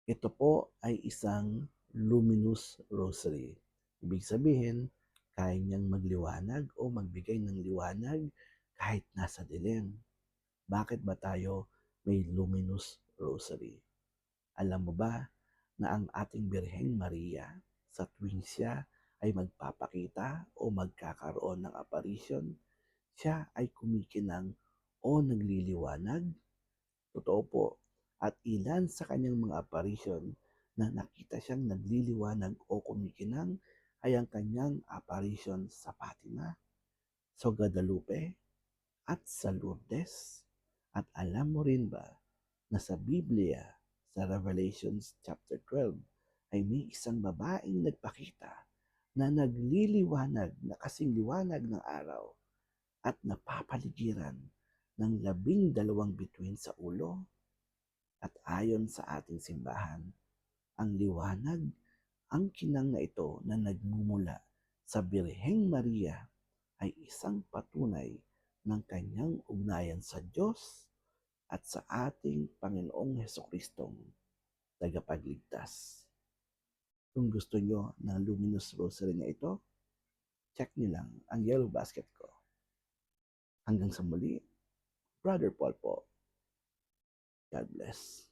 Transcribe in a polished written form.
Ito po ay isang luminous rosary. Ibig sabihin, kaya niyang magliwanag o magbigay ng liwanag kahit nasa dilim. Bakit ba tayo may luminous rosary? Alam mo ba na ang ating Birheng Maria sa tuwing siya ay magpapakita o magkakaroon ng apparition, siya ay kumikinang o nagliliwanag? Totoo po, at ilan sa kanyang mga apparition na nakita siyang nagliliwanag o kumikinang ay ang kanyang apparition sa Fatima, sa Guadalupe, at sa Lourdes. At alam mo rin ba na sa Biblia, sa Revelations chapter 12, ay may isang babaeng nagpakita na nagliliwanag na kasing liwanag ng araw at napapaligiran ng 12 bituin sa ulo. At ayon sa ating simbahan, ang liwanag, ang kinang na ito na nagmumula sa Birheng Maria ay isang patunay ng kanyang ugnayan sa Diyos at sa ating Panginoong Hesukristong tagapagligtas. Kung gusto nyo ng luminous rosary na ito, check nyo lang ang yellow basket ko. Hanggang sa muli, Brother Paul po. God bless.